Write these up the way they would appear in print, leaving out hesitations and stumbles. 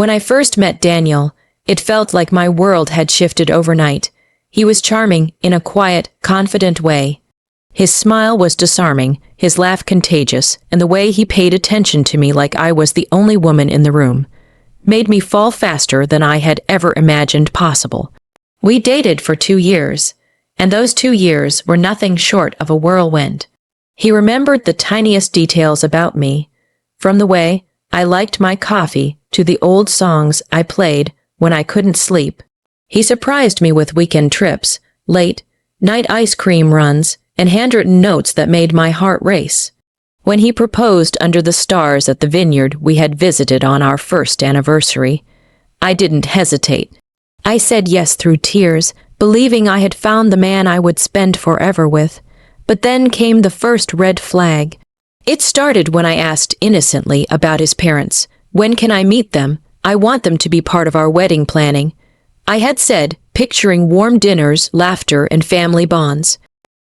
When I first met Daniel, it felt like my world had shifted overnight. He was charming in a quiet, confident way. His smile was disarming, his laugh contagious, and the way he paid attention to me like I was the only woman in the room made me fall faster than I had ever imagined possible. We dated for 2 years, and those 2 years were nothing short of a whirlwind. He remembered the tiniest details about me, from the way I liked my coffee to the old songs I played when I couldn't sleep. He surprised me with weekend trips, late-night ice cream runs, and handwritten notes that made my heart race. When he proposed under the stars at the vineyard we had visited on our first anniversary, I didn't hesitate. I said yes through tears, believing I had found the man I would spend forever with. But then came the first red flag. It started when I asked innocently about his parents. When can I meet them? I want them to be part of our wedding planning. I had said, picturing warm dinners, laughter, and family bonds.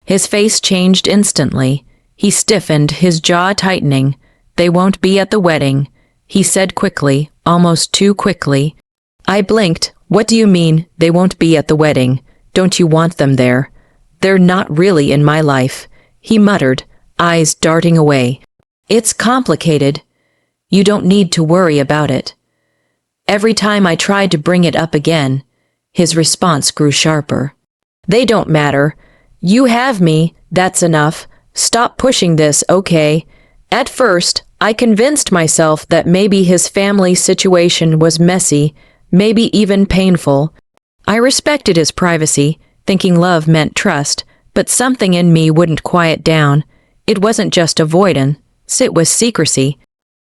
His face changed instantly. He stiffened, his jaw tightening. They won't be at the wedding, he said quickly, almost too quickly. I blinked. What do you mean, they won't be at the wedding? Don't you want them there? They're not really in my life, he muttered, eyes darting away. It's complicated. You don't need to worry about it. Every time I tried to bring it up again, his response grew sharper. They don't matter. You have me, that's enough. Stop pushing this, okay? At first, I convinced myself that maybe his family situation was messy, maybe even painful. I respected his privacy, thinking love meant trust, but something in me wouldn't quiet down. It wasn't just avoidance, it was secrecy.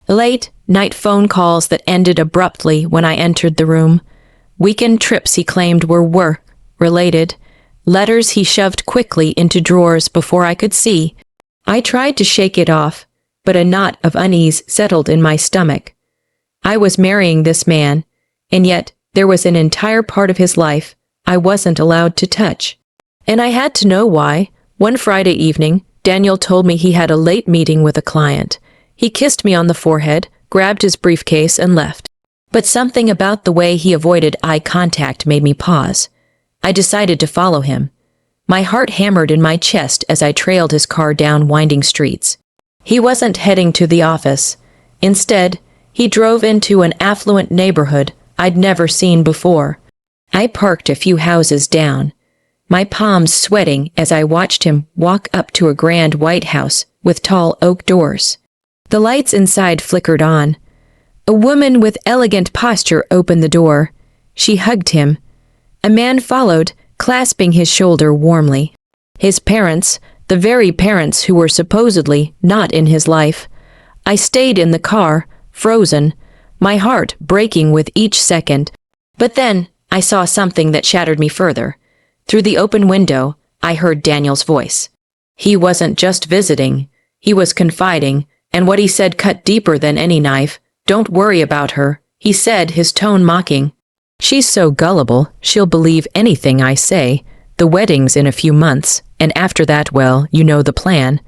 Late-night phone calls that ended abruptly when I entered the room. Weekend trips he claimed were work-related. Letters he shoved quickly into drawers before I could see. I tried to shake it off, but a knot of unease settled in my stomach. I was marrying this man, and yet there was an entire part of his life I wasn't allowed to touch. And I had to know why. One Friday evening, Daniel told me he had a late meeting with a client. He kissed me on the forehead, grabbed his briefcase, and left. But something about the way he avoided eye contact made me pause. I decided to follow him. My heart hammered in my chest as I trailed his car down winding streets. He wasn't heading to the office. Instead, he drove into an affluent neighborhood I'd never seen before. I parked a few houses down, my palms sweating as I watched him walk up to a grand white house with tall oak doors. The lights inside flickered on. A woman with elegant posture opened the door. She hugged him. A man followed, clasping his shoulder warmly. His parents, the very parents who were supposedly not in his life. I stayed in the car, frozen, my heart breaking with each second. But then I saw something that shattered me further. Through the open window, I heard Daniel's voice. He wasn't just visiting, he was confiding, and what he said cut deeper than any knife. Don't worry about her, he said, his tone mocking. She's so gullible, she'll believe anything I say. The wedding's in a few months, and after that, well, you know the plan.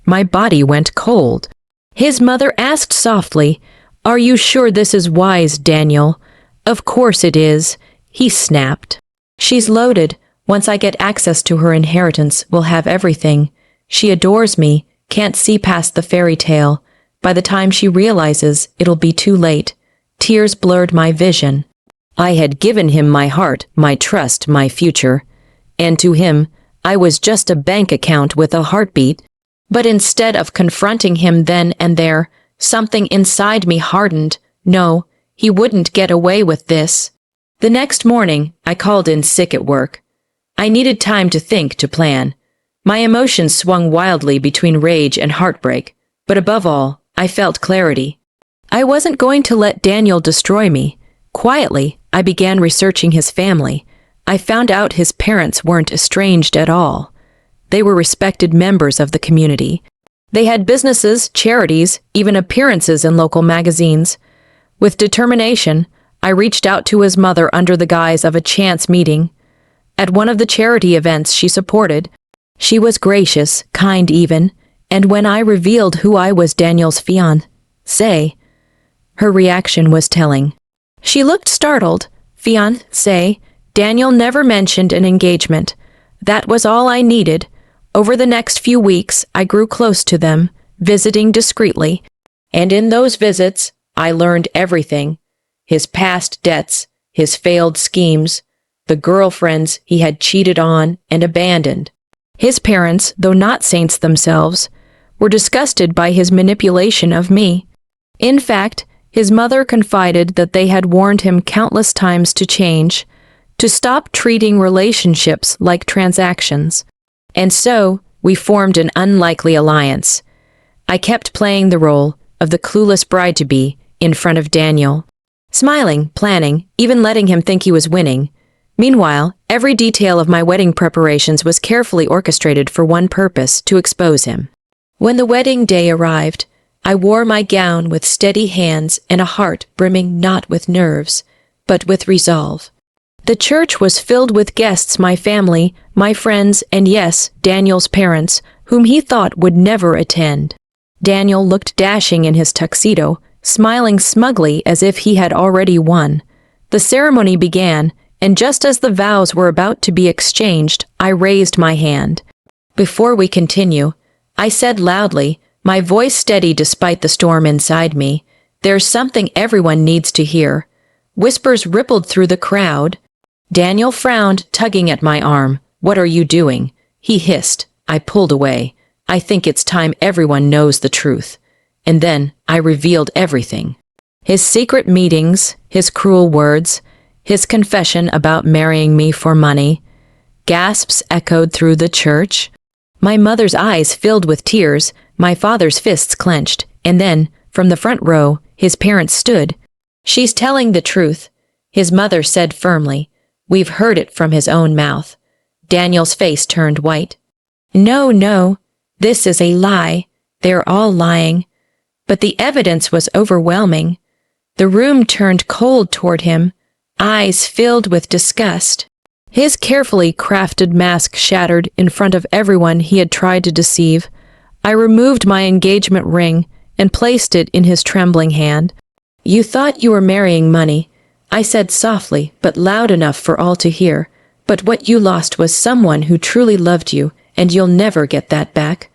My body went cold. His mother asked softly, Are you sure this is wise, Daniel? Of course it is, he snapped. She's loaded. Once I get access to her inheritance, we'll have everything. She adores me, can't see past the fairy tale. By the time she realizes, it'll be too late. Tears blurred my vision. I had given him my heart, my trust, my future. And to him, I was just a bank account with a heartbeat. But instead of confronting him then and there, something inside me hardened. No, he wouldn't get away with this. The next morning, I called in sick at work. I needed time to think, to plan. My emotions swung wildly between rage and heartbreak, but above all, I felt clarity. I wasn't going to let Daniel destroy me. Quietly, I began researching his family. I found out his parents weren't estranged at all. They were respected members of the community. They had businesses, charities, even appearances in local magazines. With determination, I reached out to his mother under the guise of a chance meeting. At one of the charity events she supported, she was gracious, kind even, and when I revealed who I was, Daniel's fiancé, her reaction was telling. She looked startled. Fiancé, Daniel never mentioned an engagement. That was all I needed. Over the next few weeks, I grew close to them, visiting discreetly. And in those visits, I learned everything. His past debts, his failed schemes, the girlfriends he had cheated on and abandoned. His parents, though not saints themselves, were disgusted by his manipulation of me. In fact, his mother confided that they had warned him countless times to change, to stop treating relationships like transactions. And so, we formed an unlikely alliance. I kept playing the role of the clueless bride-to-be in front of Daniel, smiling, planning, even letting him think he was winning. Meanwhile, every detail of my wedding preparations was carefully orchestrated for one purpose: to expose him. When the wedding day arrived, I wore my gown with steady hands and a heart brimming not with nerves, but with resolve. The church was filled with guests, my family, my friends, and yes, Daniel's parents, whom he thought would never attend. Daniel looked dashing in his tuxedo, smiling smugly as if he had already won. The ceremony began, and just as the vows were about to be exchanged, I raised my hand. Before we continue, I said loudly, my voice steady despite the storm inside me, there's something everyone needs to hear. Whispers rippled through the crowd. Daniel frowned, tugging at my arm. What are you doing? He hissed. I pulled away. I think it's time everyone knows the truth. And then I revealed everything. His secret meetings, his cruel words, his confession about marrying me for money. Gasps echoed through the church. My mother's eyes filled with tears, my father's fists clenched, and then, from the front row, his parents stood. She's telling the truth, his mother said firmly. We've heard it from his own mouth. Daniel's face turned white. No, this is a lie. They're all lying. But the evidence was overwhelming. The room turned cold toward him, eyes filled with disgust. His carefully crafted mask shattered in front of everyone he had tried to deceive. I removed my engagement ring and placed it in his trembling hand. You thought you were marrying money, I said softly but loud enough for all to hear. But what you lost was someone who truly loved you, and you'll never get that back.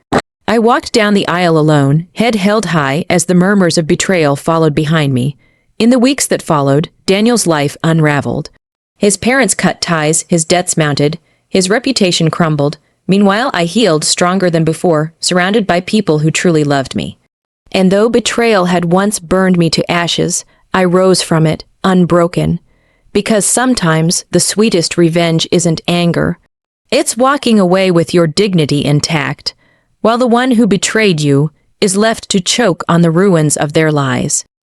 I walked down the aisle alone, head held high as the murmurs of betrayal followed behind me. In the weeks that followed, Daniel's life unraveled. His parents cut ties, his debts mounted, his reputation crumbled. Meanwhile, I healed stronger than before, surrounded by people who truly loved me. And though betrayal had once burned me to ashes, I rose from it, unbroken. Because sometimes the sweetest revenge isn't anger. It's walking away with your dignity intact, while the one who betrayed you is left to choke on the ruins of their lies.